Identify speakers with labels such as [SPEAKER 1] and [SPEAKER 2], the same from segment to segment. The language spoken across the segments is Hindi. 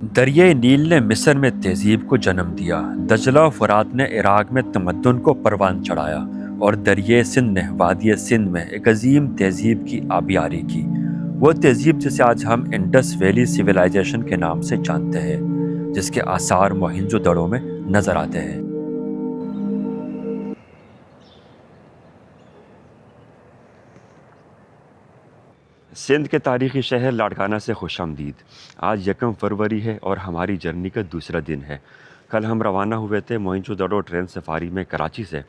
[SPEAKER 1] दरियाए नील ने मिस्र में तहज़ीब को जन्म दिया। दजला फुरात ने इराक में तमद्दुन को परवान चढ़ाया और दरियाए सिंध ने वादिय सिंध में एक अजीम तहज़ीब की आबियारी की। वो तहज़ीब जिसे आज हम इंडस वैली सिविलाइजेशन के नाम से जानते हैं, जिसके आसार मोहनजोदड़ो में नज़र आते हैं। सिंध के तारीख़ी शहर लाड़काना से खुशामदीद। आज 1 फरवरी है और हमारी जर्नी का दूसरा दिन है। कल हम रवाना हुए थे मोहनजोदड़ो ट्रेन सफारी में कराची से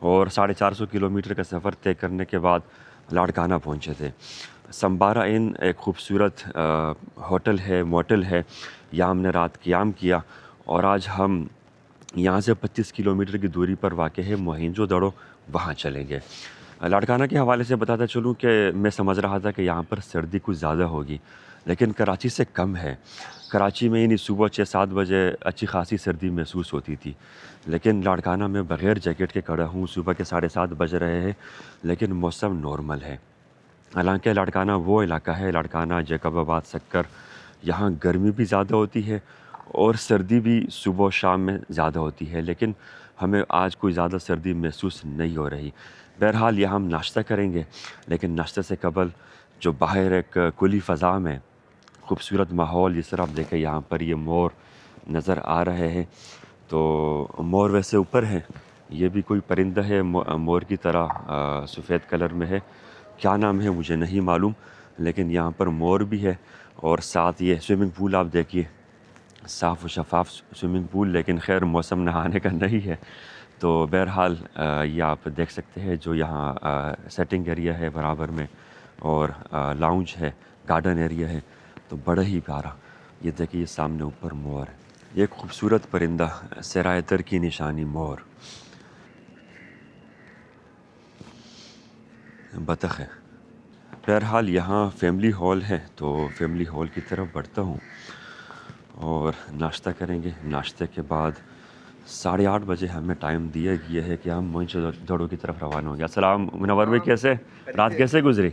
[SPEAKER 1] और 450 किलोमीटर का सफ़र तय करने के बाद लाड़काना पहुंचे थे। संबारा इन एक खूबसूरत होटल है, मोटल है। यहाँ हमने रात क़याम किया और आज हम यहाँ से 25 किलोमीटर की दूरी पर वाक़ है मोहनजोदड़ो, वहाँ चलेंगे। लाड़काना के हवाले से बताता चलूँ कि मैं समझ रहा था कि यहाँ पर सर्दी कुछ ज़्यादा होगी, लेकिन कराची से कम है। कराची में ही सुबह 6-7 बजे अच्छी खासी सर्दी महसूस होती थी, लेकिन लाड़काना में बग़ैर जैकेट के खड़ा हूँ। सुबह के 7:30 बज रहे हैं, लेकिन मौसम नॉर्मल है। हालांकि लाड़काना वो इलाका है, लाड़काना, जैकबाबाद, सक्कर, यहाँ गर्मी भी ज़्यादा होती है और सर्दी भी सुबह शाम में ज़्यादा होती है, लेकिन हमें आज कोई ज़्यादा सर्दी महसूस नहीं हो रही। बहरहाल यहाँ हम नाश्ता करेंगे, लेकिन नाश्ते से कबल जो बाहर एक खुली फ़ज़ा में खूबसूरत माहौल, जिस तरह आप देखें यहाँ पर ये मोर नज़र आ रहे हैं। तो मोर वैसे ऊपर है, ये भी कोई परिंदा है, मोर की तरह सफ़ेद कलर में है। क्या नाम है मुझे नहीं मालूम, लेकिन यहाँ पर मोर भी है और साथ ये स्विमिंग पूल आप देखिए, साफ़ व शफ़ाफ़ स्विमिंग पूल, लेकिन खैर मौसम नहाने का नहीं है। तो बहरहाल ये आप देख सकते हैं जो यहाँ सेटिंग एरिया है बराबर में और लाउंज है, गार्डन एरिया है, तो बड़ा ही प्यारा। ये देखिए सामने ऊपर मोर है, ये खूबसूरत परिंदा, सरायतर की निशानी मोर, बतख है। बहरहाल यहाँ फैमिली हॉल है, तो फैमिली हॉल की तरफ बढ़ता हूँ और नाश्ता करेंगे। नाश्ते के बाद 8:30 बजे हमें टाइम दिया गया है कि हम मोहनजोदड़ो की तरफ रवाना होंगे। अस्सलाम मुनव्वर भाई, कैसे रात कैसे गुजरी?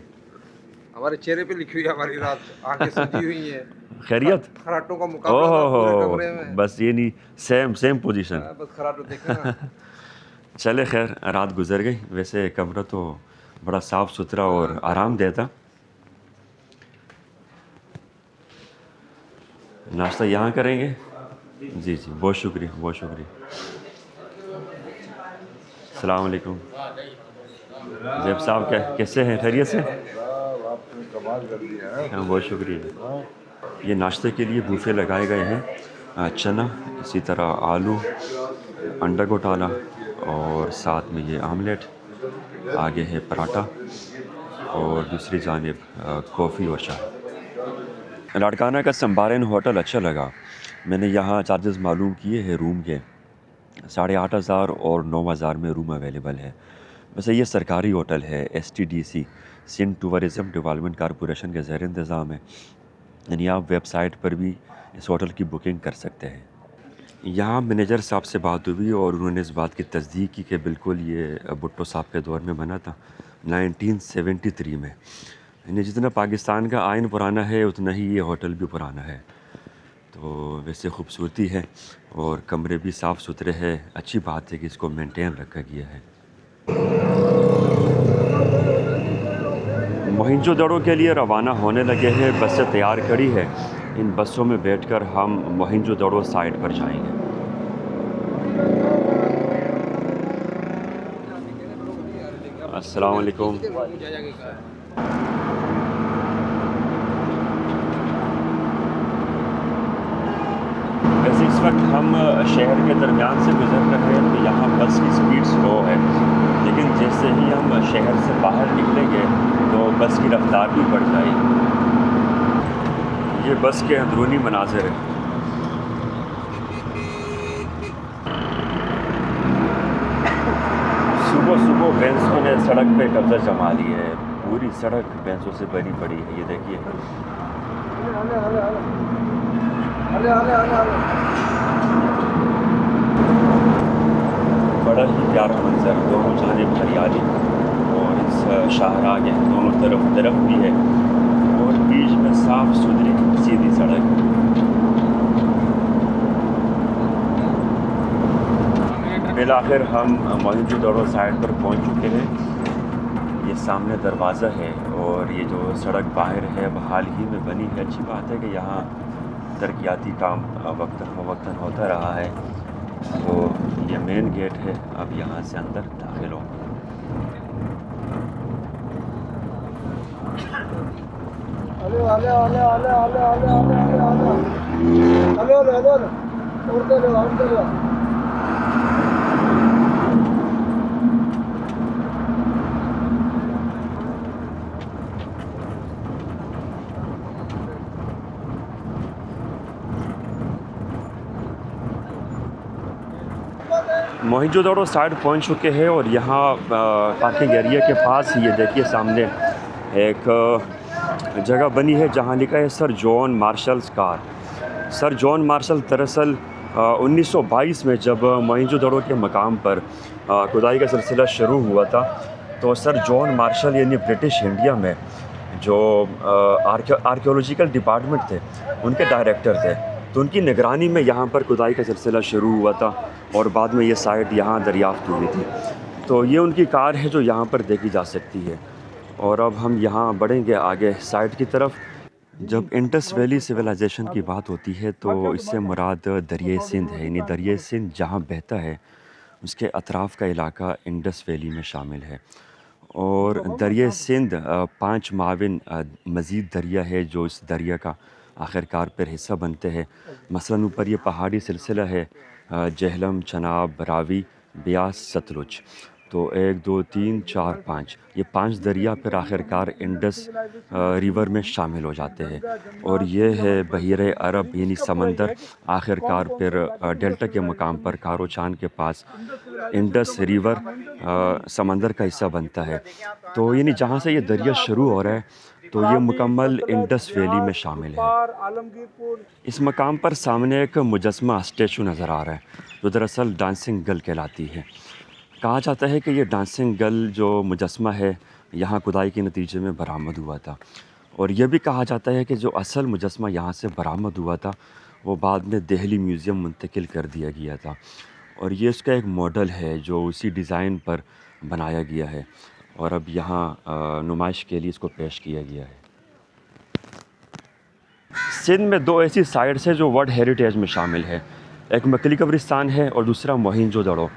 [SPEAKER 2] हमारे चेहरे पे लिखी हुई है हमारी रात, आंखें सजी हुई हैं।
[SPEAKER 1] खैरियत?
[SPEAKER 2] खराटों का
[SPEAKER 1] ओ
[SPEAKER 2] मुकाबला था पूरे
[SPEAKER 1] हो,
[SPEAKER 2] कमरे में।
[SPEAKER 1] बस ये नहीं, सेम सेम पोजीशन।
[SPEAKER 2] बस खराटो देखे ना।
[SPEAKER 1] चले खैर, रात गुजर गई। वैसे कमरा तो बड़ा साफ़ सुथरा और आरामदेह था। नाश्ता यहाँ करेंगे। जी जी, बहुत शुक्रिया, बहुत शुक्रिया। अस्सलाम वालेकुम। जैब साहब कैसे हैं, खैरियत से?
[SPEAKER 3] आपने कमाल कर दिया है।
[SPEAKER 1] हाँ, बहुत शुक्रिया। ये नाश्ते के लिए बूफे लगाए गए हैं, चना, इसी तरह आलू, अंडा घोटाला और साथ में ये आमलेट, आगे है पराठा और दूसरी जानिब कॉफ़ी और चाय। लाड़काना का संबारन होटल अच्छा लगा। मैंने यहाँ चार्जेस मालूम किए हैं रूम के, 8,500 और 9,000 में रूम अवेलेबल है। वैसे ये सरकारी होटल है, STDC Sindh tourism development corporation के ज़ेर इंतज़ाम है, यानी आप वेबसाइट पर भी इस होटल की बुकिंग कर सकते हैं। यहाँ मैनेजर साहब से बात हुई और उन्होंने इस बात की तस्दीक की कि बिल्कुल ये भुट्टो साहब के दौर में बना था, 1973 में। यानी जितना पाकिस्तान का आइन पुराना है, उतना ही ये होटल भी पुराना है। तो वैसे खूबसूरती है और कमरे भी साफ़ सुथरे हैं। अच्छी बात है कि इसको मेंटेन रखा गया है। मोहनजोदड़ो के लिए रवाना होने लगे हैं। बसें तैयार खड़ी है, इन बसों में बैठकर हम मोहनजोदड़ो साइट पर जाएंगे। अस्सलाम वालेकुम। वैसे इस वक्त हम शहर के दरमियान से गुजर रहे हैं, तो यहाँ बस की स्पीड स्लो है, लेकिन जैसे ही हम शहर से बाहर निकलेंगे तो बस की रफ्तार भी बढ़ जाएगी। ये बस के अंदरूनी मनाज़िर है। सुबह सुबह भैंसों ने सड़क पे कब्जा जमा लिया है, पूरी सड़क भैंसों से भरी पड़ी है। ये देखिए, बड़ा ही प्यारा मंजर, दोनों जानिब हरियाली और इस शाहराह के दोनों तरफ दरख्त भी है और बीच में साफ़ सुथरी सीधी सड़क। बिल आखिर हम मोहनजोदड़ो साइड पर पहुंच चुके हैं। ये सामने दरवाज़ा है और ये जो सड़क बाहर है अब हाल ही में बनी है। अच्छी बात है कि यहाँ तरक्याती काम वक्तन फ़वक्तन होता रहा है। तो ये मेन गेट है, अब यहाँ से अंदर दाखिल होंगे।
[SPEAKER 3] अले अले अले अले अले अले अले अले अले अले अले अले उड़ते रहो उड़ते रहो।
[SPEAKER 1] मोहनजोदड़ो साइड पहुंच चुके हैं और यहाँ पार्किंग एरिया के पास ये देखिए सामने एक जगह बनी है जहाँ लिखा है sir John marshals car. Sir John Marshall दरअसल 1922 में जब मोहनजोदड़ो के मकाम पर खुदाई का सिलसिला शुरू हुआ था तो सर जॉन मार्शल यानी ब्रिटिश इंडिया में जो आर्कियोलॉजिकल डिपार्टमेंट थे उनके डायरेक्टर थे। तो उनकी निगरानी में यहाँ पर खुदाई का सिलसिला शुरू हुआ था और बाद में ये साइट यहाँ दरियाफ़्त हुई थी। तो ये उनकी कार है जो यहाँ पर देखी जा सकती है। और अब हम यहाँ बढ़ेंगे आगे साइट की तरफ। जब इंडस वैली सिविलाइजेशन की बात होती है तो इससे मुराद दरिया सिंध है, यानी दरिया सिंध जहाँ बहता है उसके अतराफ़ का इलाका इंडस वैली में शामिल है। और दरिया सिंध 5 माविन मज़ीद दरिया है जो इस दरिया का आखिरकार पर हिस्सा बनते हैं। मसलन ऊपर ये पहाड़ी सिलसिला है जहलम, चनाब, रावी, ब्यास, सतलुज। तो 1 2 3 4 5 ये 5 दरिया फिर आखिरकार इंडस रिवर में शामिल हो जाते हैं। और ये है बहीरे अरब यानी समंदर आखिरकार फिर डेल्टा के मकाम पर कारोचान के पास इंडस रिवर समंदर का हिस्सा बनता है। तो यानी जहाँ से ये दरिया शुरू हो रहा है तो ये मुकम्मल इंडस वैली में शामिल है। इस मकाम पर सामने एक मुजस्मा स्टैचू नज़र आ रहा है जो दरअसल डांसिंग गर्ल कहलाती है। कहा जाता है कि ये डांसिंग गर्ल जो मुजस्मा है यहाँ खुदाई के नतीजे में बरामद हुआ था। और यह भी कहा जाता है कि जो असल मुजस्मा यहाँ से बरामद हुआ था वो बाद में दिल्ली म्यूज़ियम मुंतकिल कर दिया गया था। और ये उसका एक मॉडल है जो उसी डिज़ाइन पर बनाया गया है और अब यहाँ नुमाइश के लिए इसको पेश किया गया है। सिंध में 2 ऐसी साइट्स हैं जो वर्ल्ड हेरिटेज में शामिल है। एक मकली कब्रिस्तान है और दूसरा मोहनजोदड़ो।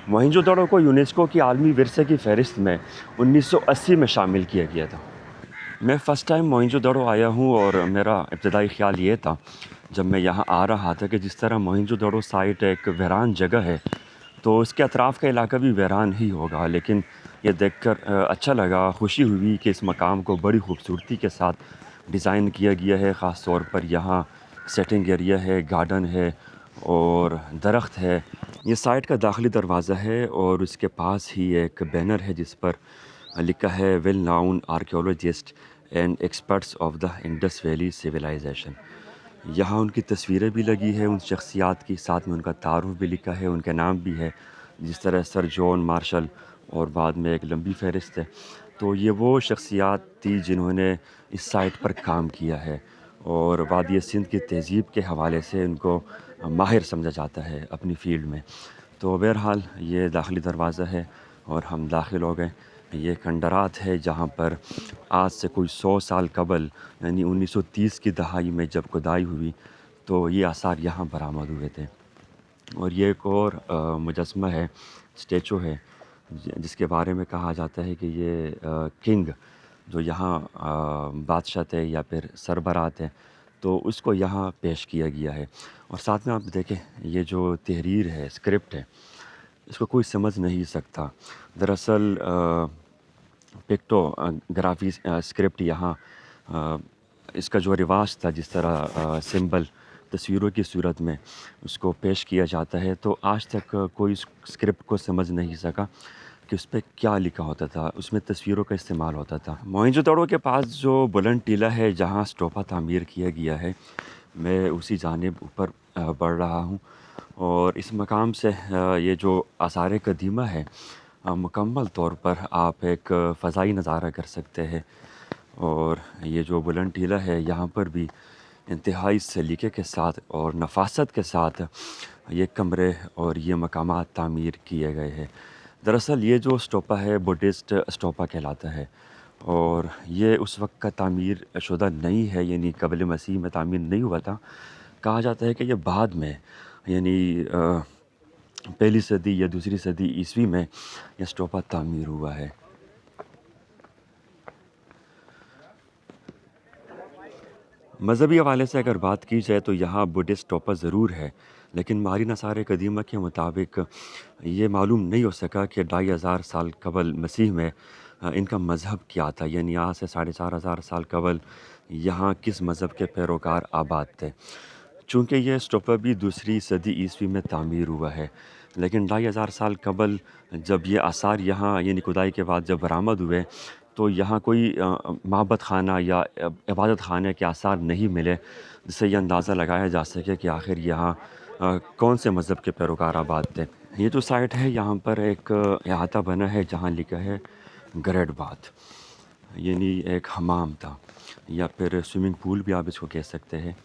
[SPEAKER 1] मोहनजोदड़ो को यूनेस्को की आलमी विरसे की फ़हरिस्त में 1980 में शामिल किया गया था। मैं फ़र्स्ट टाइम मोहनजोदड़ो आया हूँ और मेरा इब्तदाई ख़्याल ये था जब मैं यहाँ आ रहा था कि जिस तरह मोहनजोदड़ो साइट एक वीरान जगह है तो उसके अतराफ़ का इलाका भी वीरान ही होगा। लेकिन ये देखकर अच्छा लगा, खुशी हुई कि इस मकाम को बड़ी खूबसूरती के साथ डिज़ाइन किया गया है। ख़ास तौर पर यहाँ सेटिंग एरिया है, गार्डन है और दरख्त है। ये साइट का दाखिली दरवाज़ा है और उसके पास ही एक बैनर है जिस पर लिखा है well known archaeologist and experts of the Indus valley civilisation. यहाँ उनकी तस्वीरें भी लगी है उन शख्सियात की, साथ में उनका तारुफ भी लिखा है, उनके नाम भी है जिस तरह सर जॉन मार्शल और बाद में एक लंबी फ़हरिस्त है। तो ये वो शख्सियात थी जिन्होंने इस साइट पर काम किया है और वादी सिंध की तहज़ीब के हवाले से उनको माहिर समझा जाता है अपनी फ़ील्ड में। तो बहरहाल ये दाखिली दरवाज़ा है और हम दाखिल हो गए। ये खंडरात है जहाँ पर आज से कोई 100 साल कबल यानी 1930 की दहाई में जब खुदाई हुई तो ये आसार यहाँ बरामद हुए थे। और ये एक और मुजस्मा है, स्टैचू है जिसके बारे में कहा जाता है कि ये किंग जो यहाँ बादशाह थे या फिर सरबराह थे तो उसको यहाँ पेश किया गया है। और साथ में आप देखें ये जो तहरीर है, स्क्रिप्ट है, इसको कोई समझ नहीं सकता। दरअसल पिक्टोग्राफी स्क्रिप्ट यहाँ इसका जो रिवाज था जिस तरह सिंबल तस्वीरों की सूरत में उसको पेश किया जाता है तो आज तक कोई स्क्रिप्ट को समझ नहीं सका कि उस पर क्या लिखा होता था, उसमें तस्वीरों का इस्तेमाल होता था। मोहनजोदड़ो के पास जो बुलंद टीला है जहाँ स्टोपा तामीर किया गया है, मैं उसी जानिब ऊपर बढ़ रहा हूँ और इस मकाम से ये जो आसार कदीमा है मुकम्मल तौर पर आप एक फ़ज़ाई नज़ारा कर सकते हैं। और ये जो बुलंद टीला है यहाँ पर भी इंतहाई सलीके के साथ और नफासत के साथ ये कमरे और ये मकामात तामीर किए गए हैं। दरअसल ये जो स्टोपा है बुद्धिस्ट स्टोपा कहलाता है और ये उस वक्त का तामीर शुदा नहीं है, यानी क़ब्ल मसीह में तामीर नहीं हुआ था। कहा जाता है कि ये बाद में यानी पहली सदी या दूसरी सदी ईस्वी में यह स्टोपा तामीर हुआ है। मज़हबी हवाले से अगर बात की जाए तो यहाँ बुद्धिस्ट स्टोपा ज़रूर है, लेकिन मारिन आसार कदीमा के मुताबिक ये मालूम नहीं हो सका कि 2500 साल कबल मसीह में इनका मज़हब क्या था, यानी आज से 4500 साल कबल यहाँ किस मज़हब के पैरोकार आबाद थे। चूँकि यह स्टोपा भी दूसरी सदी ईस्वी में तामीर हुआ है, लेकिन 2500 साल कबल जब ये आसार यहाँ यानी खुदाई के बाद जब बरामद हुए तो यहाँ कोई माबद खाना या इबादत खाने के आसार नहीं मिले, जिससे यह अंदाज़ा लगाया जा सके कि आखिर यहाँ कौन से मज़हब के पैरोकार आबाद थे। ये जो साइट है यहाँ पर एक अहाता बना है जहाँ लिखा है ग्रेट बाथ, यानी एक हमाम था या फिर स्विमिंग पूल भी आप इसको कह सकते हैं।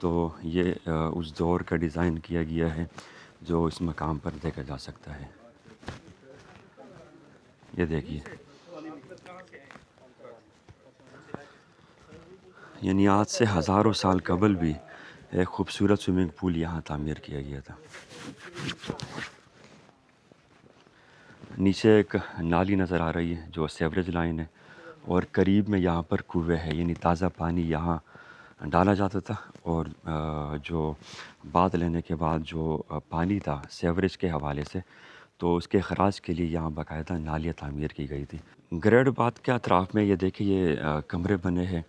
[SPEAKER 1] तो ये उस दौर का डिज़ाइन किया गया है जो इस मकाम पर देखा जा सकता है। ये देखिए, यानी आज से हज़ारों साल कबल भी एक खूबसूरत स्विमिंग पूल यहाँ तामीर किया गया था। नीचे एक नाली नज़र आ रही है जो सेवरेज लाइन है और करीब में यहाँ पर कुएँ है, यानी ताज़ा पानी यहाँ डाला जाता था और जो बात लेने के बाद जो पानी था सेवरेज के हवाले से, तो उसके ख़राज के लिए यहाँ बाकायदा नालियाँ तामीर की गई थी। ग्रेट बाथ के अतराफ़ में ये देखिए ये कमरे बने हैं।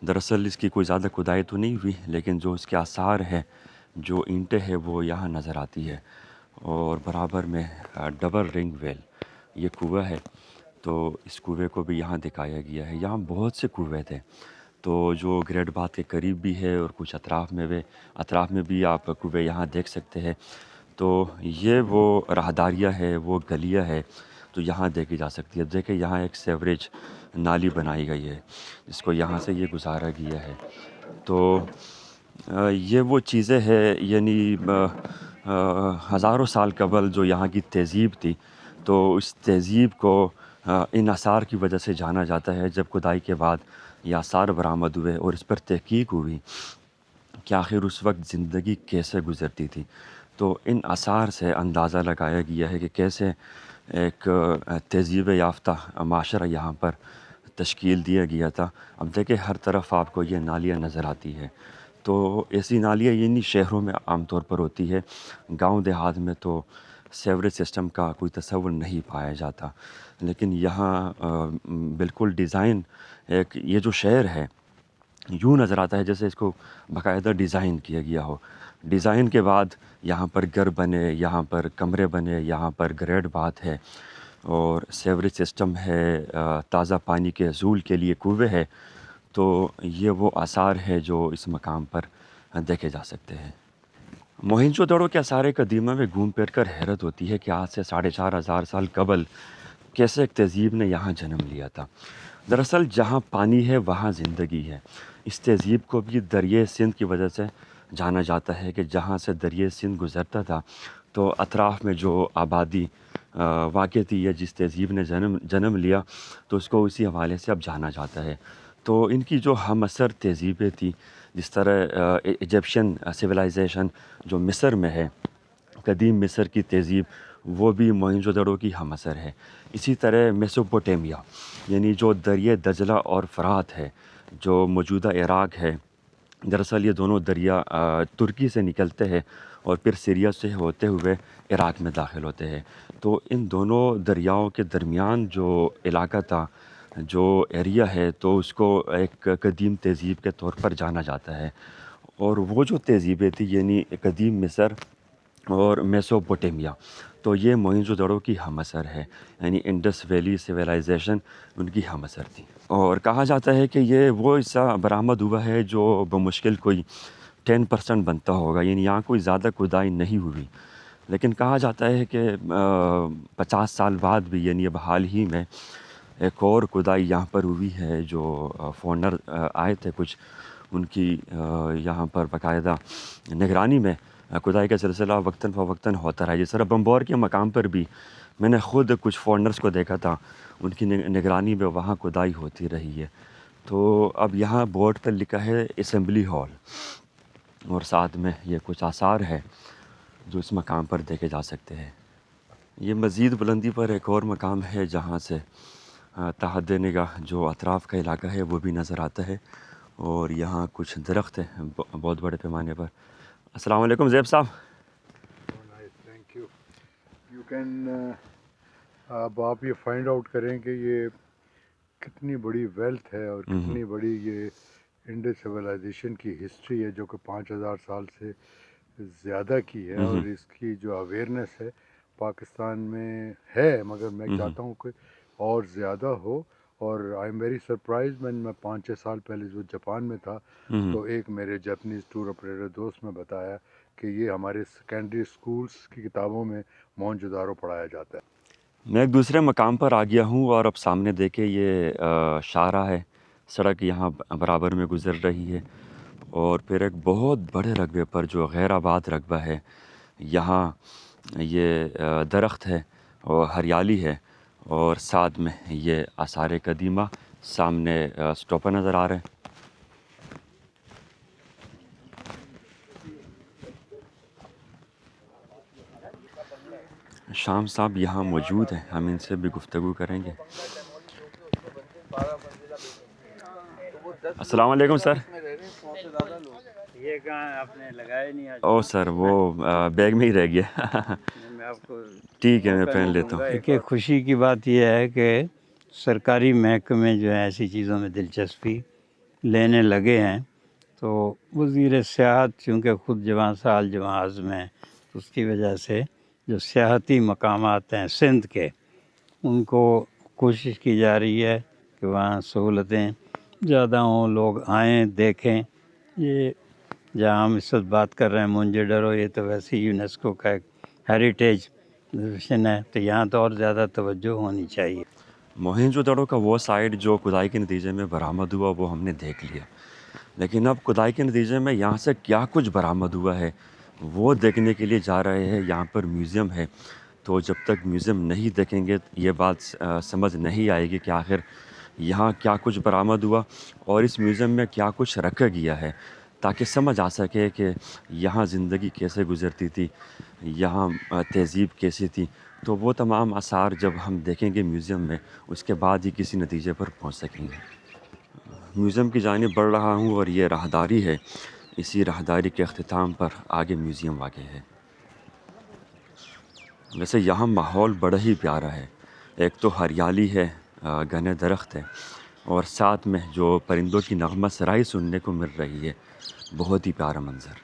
[SPEAKER 1] दरअसल इसकी कोई ज़्यादा खुदाई तो नहीं हुई, लेकिन जो इसके आसार हैं, जो ईंटें हैं वो यहाँ नज़र आती है और बराबर में डबल रिंग वेल ये कुआँ है, तो इस कुएँ को भी यहाँ दिखाया गया है। यहाँ बहुत से कुएँ थे, तो जो ग्रेट बाथ के करीब भी है और कुछ अतराफ़ में भी आप कुएँ यहाँ देख सकते हैं। तो ये वो राहदारियाँ है, वो गलियाँ है तो यहाँ देखी जा सकती है। देखिए यहाँ एक सीवरेज नाली बनाई गई है जिसको यहाँ से ये गुजारा गया है। तो ये वो चीज़ें हैं, यानी हज़ारों साल कबल जो यहाँ की तहज़ीब थी, तो इस तहज़ीब को इन आसार की वजह से जाना जाता है। जब खुदाई के बाद ये आसार बरामद हुए और इस पर तहकीक हुई कि आखिर उस वक्त ज़िंदगी कैसे गुज़रती थी, तो इन आसार से अंदाज़ा लगाया गया है कि कैसे एक तहज़ीब याफ़्ता माशरा यहाँ पर तश्कील दिया गया था। अब देखिए हर तरफ आपको ये नालियाँ नज़र आती है, तो ऐसी नालियाँ यानी शहरों में आम तौर पर होती है, गांव देहात में तो सीवरेज सिस्टम का कोई तसव्वुर नहीं पाया जाता। लेकिन यहाँ बिल्कुल डिज़ाइन एक ये जो शहर है यूँ नज़र आता है जैसे इसको बाकायदा डिज़ाइन किया गया हो। डिज़ाइन के बाद यहाँ पर घर बने, यहाँ पर कमरे बने, यहाँ पर ग्रेट बाथ है और सीवरेज सिस्टम है, ताज़ा पानी के हसूल के लिए कुएँ है। तो ये वो आसार है जो इस मकाम पर देखे जा सकते हैं। मोहनजोदड़ो के आसार कदीमा में घूम फिर कर हैरत होती है कि आज से 4500 साल कबल कैसे एक तहज़ीब ने यहाँ जन्म लिया था। दरअसल जहाँ पानी है वहाँ ज़िंदगी है। इस तहज़ीब को भी दरिया सिंध की वजह से जाना जाता है कि जहाँ से दरिया सिंध गुज़रता था, तो अतराफ़ में जो आबादी वाक़ थी या जिस तहज़ीब ने जन्म लिया, तो उसको उसी हवाले से अब जाना जाता है। तो इनकी जो हम असर तहज़ीबें थी, जिस तरह इजिप्शियन सिविलाइजेशन जो मिस्र में है, कदीम मिस्र की तहज़ीब, वो भी मोहनजोदड़ो की हम असर है। इसी तरह मेसोपोटामिया यानी जो दरिया दजला और फ़रात है, जो मौजूदा इराक़ है, दरअसल ये दोनों दरिया तुर्की से निकलते हैं और फिर सीरिया से होते हुए इराक़ में दाखिल होते हैं। तो इन दोनों दरियाओं के दरमियान जो इलाका था, जो एरिया है, तो उसको एक कदीम तहज़ीब के तौर पर जाना जाता है। और वो जो तहज़ीबें थी यानी कदीम मिस्र और मेसोपोटामिया, तो ये मोहनजोदड़ो की हम असर है, यानी इंडस वैली सिविलाइजेशन उनकी हम असर थी। और कहा जाता है कि ये वो हिस्सा बरामद हुआ है जो बमुश्किल कोई 10% बनता होगा, यानी यहाँ कोई ज़्यादा खुदाई नहीं हुई। लेकिन कहा जाता है कि 50 साल बाद भी, यानी अब हाल ही में एक और खुदाई यहाँ पर हुई है, जो फ़ॉरेनर आए थे कुछ, उनकी यहाँ पर बाकायदा निगरानी में खुदाई का सिलसिला वक्तन फ़वक्तन होता रहा। जिस तरह बम्बौर के मकाम पर भी मैंने ख़ुद कुछ फ़ॉरेनर्स को देखा था, उनकी निगरानी में वहाँ खुदाई होती रही है। तो अब यहाँ बोर्ड पर लिखा है असेंबली हॉल, और साथ में ये कुछ आसार है जो इस मकाम पर देखे जा सकते हैं। ये मज़ीद बुलंदी पर एक और मकाम है जहाँ से तहद निगाह जो अतराफ़ का इलाका है वो भी नज़र आता है, और यहाँ कुछ दरख्त हैं बहुत बड़े पैमाने पर। अस्सलाम वालेकुम ज़ैब साहब।
[SPEAKER 4] Nice, thank you. You can अब आप ये फाइंड आउट करें कि ये कितनी बड़ी वेल्थ है और कितनी बड़ी ये इंडस सिविलाइजेशन की हिस्ट्री है, जो कि 5000 साल से ज़्यादा की है, और इसकी जो अवेयरनेस है पाकिस्तान में है, मगर मैं चाहता हूँ कि और ज़्यादा हो। और आई एम वेरी सरप्राइज, मैं 5-6 साल पहले जो जापान में था, तो एक मेरे जापानीज़ टूर ऑपरेटर दोस्त ने बताया कि ये हमारे सेकेंडरी स्कूल्स की किताबों में मोहनजोदारो पढ़ाया जाता है।
[SPEAKER 1] मैं एक दूसरे मकाम पर आ गया हूँ, और अब सामने देखे ये शाहरा है, सड़क यहाँ बराबर में गुज़र रही है, और फिर एक बहुत बड़े रकबे पर जो गैराबाद रकबा है, यहाँ ये दरख्त है और हरियाली है, और साथ में ये आसार कदीमा, सामने स्टॉपर नज़र आ रहे हैं। शाम साहब यहाँ मौजूद हैं, हम इनसे भी गुफ्तगू करेंगे। अस्सलाम वालेकुम सर।
[SPEAKER 5] ये कहाँ आपने लगाया नहीं आज?
[SPEAKER 1] ओ सर, वो बैग में ही रह गया।
[SPEAKER 5] मैं आपको
[SPEAKER 1] ठीक है, मैं
[SPEAKER 5] मौका
[SPEAKER 1] पहन
[SPEAKER 5] नहीं
[SPEAKER 1] लेता हूँ।
[SPEAKER 5] दूंगा। देखिए, खुशी की बात यह है कि सरकारी महकमे जो है ऐसी चीज़ों में दिलचस्पी लेने लगे हैं। तो वज़ीर सियाहत चूँकि ख़ुद जवान साल जवां आज़म हैं, तो उसकी वजह से जो सियाहती मकामात हैं सिंध के, उनको कोशिश की जा रही है कि वहाँ सहूलतें ज़्यादा हों, लोग आएँ देखें। ये जहाँ हम इस वक्त बात कर रहे हैं मोहनजोदड़ो, ये तो वैसे ही यूनेस्को का एक हेरिटेज मिशन है, तो यहाँ तो और ज़्यादा तवज्जो होनी चाहिए।
[SPEAKER 1] मोहनजोदड़ो का वो साइड जो खुदाई के नतीजे में बरामद हुआ वो हमने देख लिया, लेकिन अब खुदाई के नतीजे में यहाँ से क्या कुछ बरामद हुआ है वो देखने के लिए जा रहे हैं। यहाँ पर म्यूज़ियम है, तो जब तक म्यूज़ियम नहीं देखेंगे ये बात समझ नहीं आएगी कि आखिर यहाँ क्या कुछ बरामद हुआ और इस म्यूज़ियम में क्या कुछ रखा गया है, ताकि समझ आ सके कि यहाँ ज़िंदगी कैसे गुज़रती थी, यहाँ तहज़ीब कैसी थी। तो वो तमाम आसार जब हम देखेंगे म्यूज़ियम में, उसके बाद ही किसी नतीजे पर पहुँच सकेंगे। म्यूज़ियम की जानिब बढ़ रहा हूँ, और ये राहदारी है, इसी राहदारी के अख्तिताम पर आगे म्यूज़ियम वाक़ है। वैसे यहाँ माहौल बड़ा ही प्यारा है। एक तो हरियाली है, घने दरख्त है, और साथ में जो परिंदों की नग़मा सराई सुनने को मिल रही है, बहुत ही प्यारा मंज़र।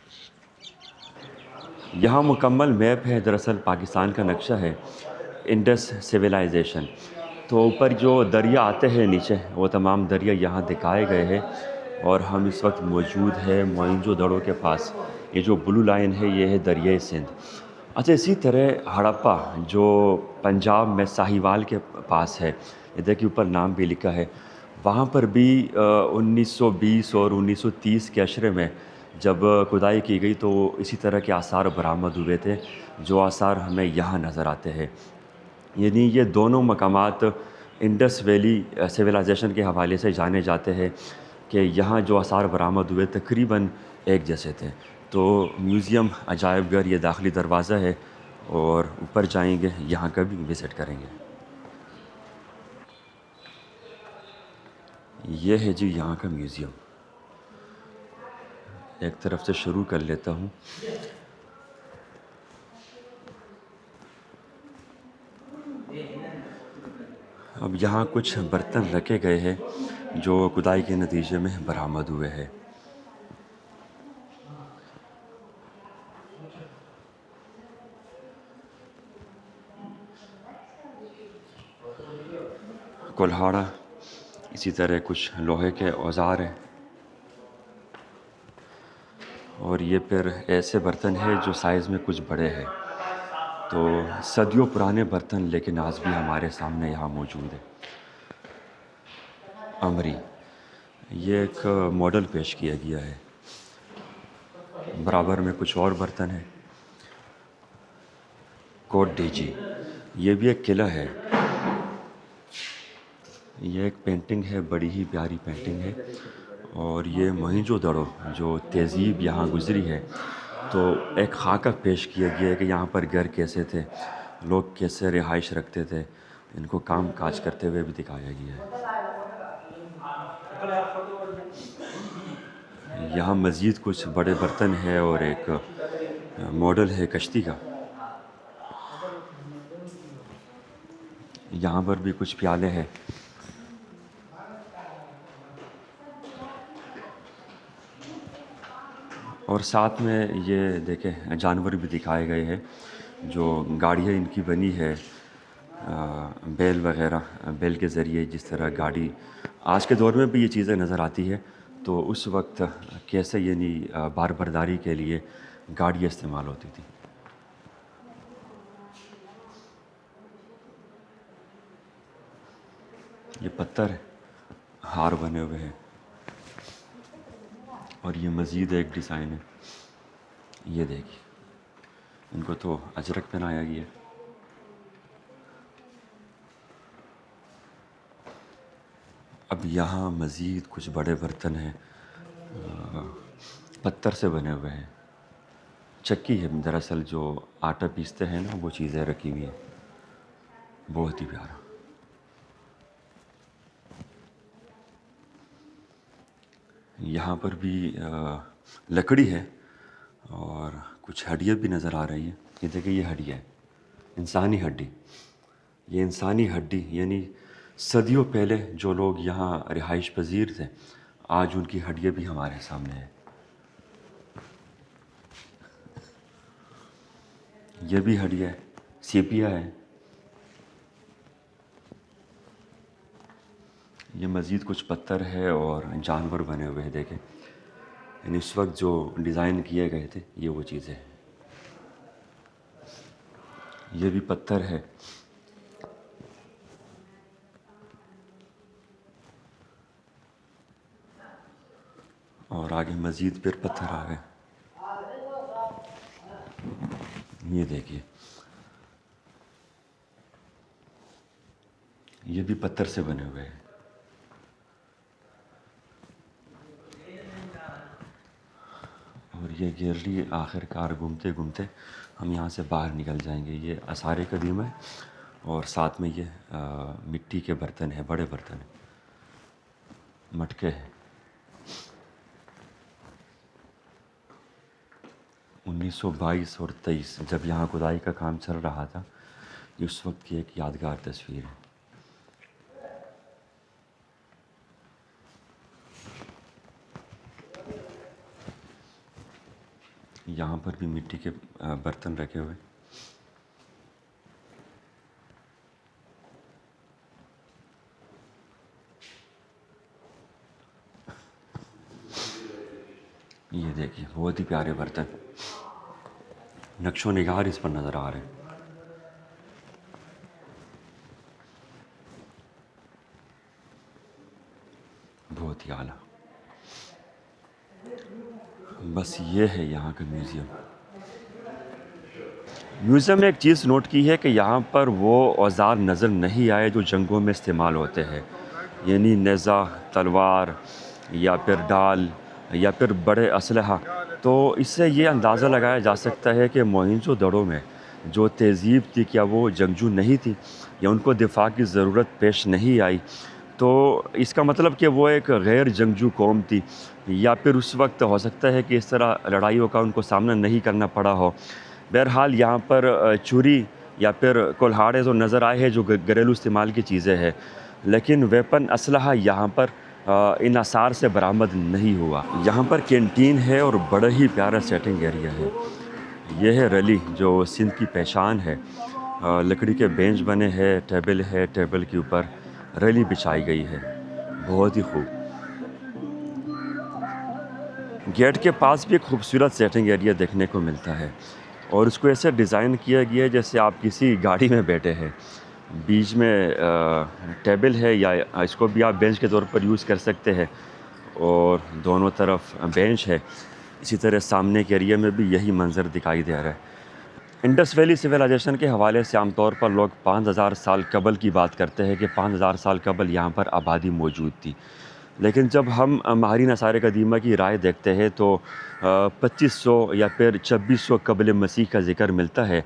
[SPEAKER 1] यहाँ मुकम्मल मैप है, दरअसल पाकिस्तान का नक्शा है, इंडस सिविलाइजेशन। तो ऊपर जो दरिया आते हैं नीचे, वो तमाम दरिया यहाँ दिखाए गए हैं, और हम इस वक्त मौजूद है मोहनजोदड़ो के पास। ये जो ब्लू लाइन है ये है दरिया सिंध। अच्छा, इसी तरह हड़प्पा जो पंजाब में साहिवाल के पास है, ये देखिए ऊपर नाम भी लिखा है, वहाँ पर भी 1920 और 1930 के अशरे में जब खुदाई की गई तो इसी तरह के आसार बरामद हुए थे, जो आसार हमें यहाँ नज़र आते हैं। यानी ये दोनों मकामात इंडस वैली सिविलाइजेशन के हवाले से जाने जाते हैं कि यहाँ जो आसार बरामद हुए तकरीबन एक जैसे थे। तो म्यूज़ियम, अजायब घर, ये दाखिली दरवाज़ा है, और ऊपर जाएंगे, यहाँ का भी विज़िट करेंगे। ये है जी यहाँ का म्यूज़ियम। एक तरफ से शुरू कर लेता हूँ। अब यहाँ कुछ बर्तन रखे गए हैं जो खुदाई के नतीजे में बरामद हुए हैं। कुल्हाड़ा, इसी तरह कुछ लोहे के औजार हैं, और ये फिर ऐसे बर्तन हैं जो साइज़ में कुछ बड़े हैं। तो सदियों पुराने बर्तन, लेकिन आज भी हमारे सामने यहाँ मौजूद है। अमरी, ये एक मॉडल पेश किया गया है, बराबर में कुछ और बर्तन हैं। कोट डेजी, ये भी एक किला है। ये एक पेंटिंग है, बड़ी ही प्यारी पेंटिंग है। और ये मोहनजोदड़ो जो तहज़ीब यहाँ गुज़री है, तो एक खाका पेश किया गया है कि यहाँ पर घर कैसे थे, लोग कैसे रिहाइश रखते थे, इनको काम काज करते हुए भी दिखाया गया है। यहाँ मज़ीद कुछ बड़े बर्तन है और एक मॉडल है कश्ती का। यहाँ पर भी कुछ प्याले हैं। और साथ में ये देखें जानवर भी दिखाए गए हैं, जो गाड़ियाँ इनकी बनी है बैल वगैरह, बैल के ज़रिए जिस तरह गाड़ी आज के दौर में भी ये चीज़ें नज़र आती है, तो उस वक्त कैसे यानी बार बर्दारी के लिए गाड़ियाँ इस्तेमाल होती थी। ये पत्थर हार बने हुए हैं और ये मज़ीद एक डिज़ाइन है, ये देखिए, इनको तो अजरक पहनाया गया। अब यहाँ मज़ीद कुछ बड़े बर्तन हैं, पत्थर से बने हुए हैं। चक्की है दरअसल, जो आटा पीसते हैं ना, वो चीज़ें रखी हुई हैं, बहुत ही प्यारा। यहाँ पर भी लकड़ी है और कुछ हड्डियाँ भी नज़र आ रही हैं। ये देखिए, ये हड्डी है, इंसानी हड्डी। ये इंसानी हड्डी यानी सदियों पहले जो लोग यहाँ रिहाइश पजीर थे, आज उनकी हड्डियाँ भी हमारे सामने हैं। ये भी हड्डियाँ है, सीपिया है। ये मज़ीद कुछ पत्थर है और जानवर बने हुए हैं, देखें। यानी इस वक्त जो डिज़ाइन किए गए थे, ये वो चीज़ें हैं। ये भी पत्थर है। और आगे मज़ीद फिर पत्थर आ गए। ये देखिए, ये भी पत्थर से बने हुए हैं। और ये गैलरी आखिरकार घूमते घूमते हम यहाँ से बाहर निकल जाएंगे। ये आसार कदीम है और साथ में ये मिट्टी के बर्तन हैं, बड़े बर्तन हैं, मटके हैं। 1922 और 23 जब यहाँ खुदाई का काम चल रहा था, ये उस वक्त की एक यादगार तस्वीर है। यहाँ पर भी मिट्टी के बर्तन रखे हुए। ये देखिए, बहुत ही प्यारे बर्तन, नक्शो निगार इस पर नज़र आ रहे हैं। बहुत ही आला। बस ये है यहाँ का म्यूज़ियम। म्यूज़ियम में एक चीज़ नोट की है कि यहाँ पर वो औज़ार नज़र नहीं आए जो जंगों में इस्तेमाल होते हैं, यानी नेज़ा, तलवार या फिर डाल या फिर बड़े असलहा। तो इससे ये अंदाज़ा लगाया जा सकता है कि मोहनजोदड़ो में जो तहज़ीब थी, क्या वो जंगजू नहीं थी या उनको दिफा की ज़रूरत पेश नहीं आई। तो इसका मतलब कि वो एक गैर जंगजू कौम थी, या फिर उस वक्त हो सकता है कि इस तरह लड़ाइयों का उनको सामना नहीं करना पड़ा हो। बहरहाल यहाँ पर छुरी या फिर कुल्हाड़े तो नज़र आए हैं जो घरेलू इस्तेमाल की चीज़ें हैं, लेकिन वेपन असलहा यहाँ पर इन आसार से बरामद नहीं हुआ। यहाँ पर कैंटीन है और बड़ा ही प्यारा सेटिंग एरिया है। यह है रैली जो सिंध की पहचान है। लकड़ी के बेंच बने हैं, टेबल है, टेबल के ऊपर रैली बिछाई गई है, बहुत ही खूब। गेट के पास भी एक खूबसूरत सेटिंग एरिया देखने को मिलता है और उसको ऐसे डिज़ाइन किया गया है जैसे आप किसी गाड़ी में बैठे हैं। बीच में टेबल है, या इसको भी आप बेंच के तौर पर यूज़ कर सकते हैं, और दोनों तरफ बेंच है। इसी तरह सामने के एरिया में भी यही मंज़र दिखाई दे रहा है। इंडस वैली सिविलाइजेशन के हवाले से आमतौर पर लोग 5000 साल कबल की बात करते हैं कि 5000 साल कबल यहाँ पर आबादी मौजूद थी। लेकिन जब हम माहिरीन आसार कदीमा की राय देखते हैं तो 2500 या फिर 2600 कबल मसीह का ज़िक्र मिलता है।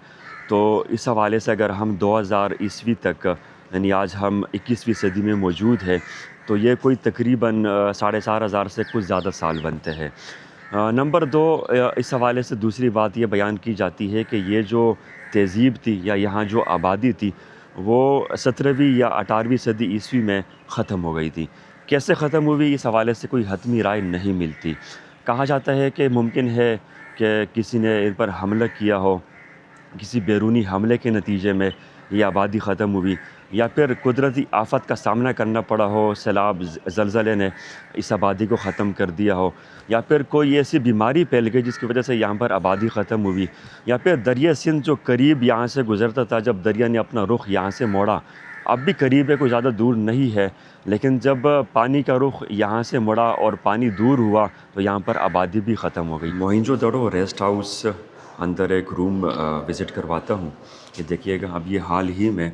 [SPEAKER 1] तो इस हवाले से अगर हम 2000 ईस्वी तक, यानी आज हम 21वीं सदी में मौजूद है, तो ये कोई तकरीबन 4500 से कुछ ज़्यादा साल बनते हैं। नंबर 2, इस हवाले से दूसरी बात ये बयान की जाती है कि ये जो तहज़ीब थी या यहाँ जो आबादी थी वो 17वीं या 18वीं सदी ईस्वी में ख़त्म हो गई थी। कैसे ख़त्म हुई, इस हवाले से कोई हतमी राय नहीं मिलती। कहा जाता है कि मुमकिन है कि किसी ने इन पर हमला किया हो, किसी बैरूनी हमले के नतीजे में ये आबादी ख़त्म हुई, या फिर कुदरती आफ़त का सामना करना पड़ा हो, सैलाब ज़लज़ले ने इस आबादी को ख़त्म कर दिया हो, या फिर कोई ऐसी बीमारी फैल गई जिसकी वजह से यहाँ पर आबादी ख़त्म हुई, या फिर दरिया सिंध जो करीब यहाँ से गुज़रता था, जब दरिया ने अपना रुख यहाँ से मोड़ा, अब भी करीब है, कोई ज़्यादा दूर नहीं है, लेकिन जब पानी का रुख यहाँ से मुड़ा और पानी दूर हुआ तो यहाँ पर आबादी भी ख़त्म हो गई। मोहिंजोदड़ो रेस्ट हाउस अंदर एक रूम विज़िट करवाता हूँ। ये देखिएगा, अब ये हाल ही में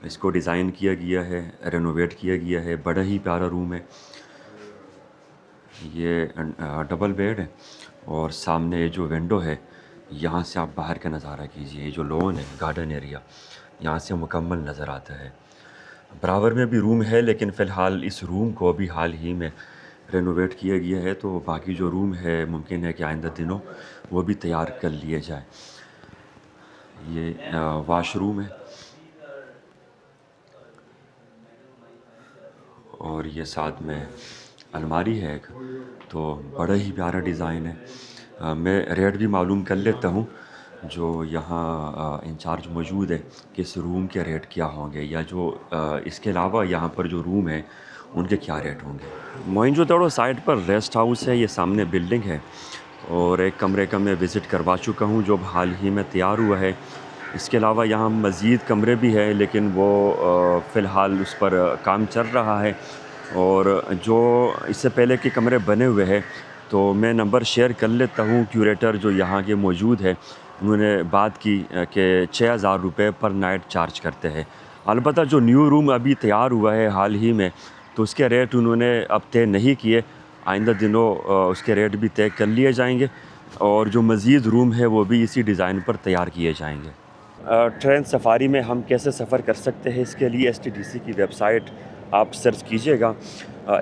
[SPEAKER 1] इसको डिज़ाइन किया गया है, रेनोवेट किया गया है, बड़ा ही प्यारा रूम है। ये डबल बेड है और सामने ये जो विंडो है, यहाँ से आप बाहर का नज़ारा कीजिए। ये जो लॉन है, गार्डन एरिया, यहाँ से मुकम्मल नज़र आता है। बराबर में भी रूम है, लेकिन फ़िलहाल इस रूम को अभी हाल ही में रेनोवेट किया गया है, तो बाकी जो रूम है मुमकिन है कि आइंदा दिनों वो भी तैयार कर लिए जाए। ये वाशरूम है और ये साथ में अलमारी है एक, तो बड़ा ही प्यारा डिज़ाइन है। मैं रेट भी मालूम कर लेता हूँ जो यहाँ इंचार्ज मौजूद है कि इस रूम के रेट क्या होंगे, या जो इसके अलावा यहाँ पर जो रूम है उनके क्या रेट होंगे। मोइंजोदड़ो साइड पर रेस्ट हाउस है, ये सामने बिल्डिंग है, और एक कमरे का मैं विज़िट करवा चुका हूँ जो हाल ही में तैयार हुआ है। इसके अलावा यहाँ मज़ीद कमरे भी हैं, लेकिन वो फ़िलहाल उस पर काम चल रहा है। और जो इससे पहले के कमरे बने हुए हैं, तो मैं नंबर शेयर कर लेता हूँ। क्यूरेटर जो यहाँ के मौजूद है, उन्होंने बात की कि 6000 रुपये पर नाइट चार्ज करते हैं। अलबत्ता जो न्यू रूम अभी तैयार हुआ है हाल ही में, तो उसके रेट उन्होंने अब तय नहीं किए। आइंदा दिनों उसके रेट भी तय कर लिए जाएंगे, और जो मज़ीद रूम है वो भी इसी डिज़ाइन पर तैयार किए जाएंगे। ट्रेन सफ़ारी में हम कैसे सफ़र कर सकते हैं, इसके लिए STDC की वेबसाइट आप सर्च कीजिएगा।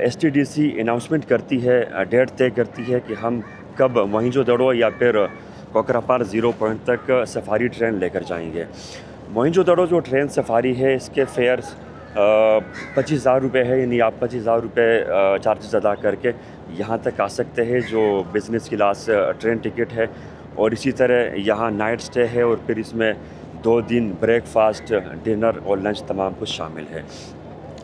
[SPEAKER 1] STDC अनाउंसमेंट करती है, डेट तय करती है कि हम कब मोहिंजोदड़ो या फिर कोकरापार ज़ीरो पॉइंट तक सफ़ारी ट्रेन लेकर जाएंगे। मोहिंजोदड़ो जो ट्रेन सफ़ारी है, इसके फेयर्स 25,000 रुपये है, यानी आप 25,000 रुपये चार्जेस अदा करके यहाँ तक आ सकते हैं, जो बिज़नेस क्लास ट्रेन टिकट है। और इसी तरह यहाँ नाइट स्टे है, और फिर इसमें 2 दिन ब्रेकफास्ट, डिनर और लंच तमाम कुछ शामिल है।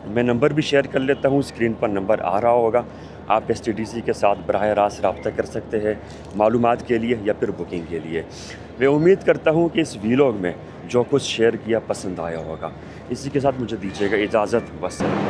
[SPEAKER 1] मैं नंबर भी शेयर कर लेता हूँ, स्क्रीन पर नंबर आ रहा होगा। आप STDC के साथ बराह रास्त रब्ता कर सकते हैं मालूमात के लिए या फिर बुकिंग के लिए। मैं उम्मीद करता हूँ कि इस वीलॉग में जो कुछ शेयर किया पसंद आया होगा। इसी के साथ मुझे दीजिएगा इजाज़त। वस्सलाम।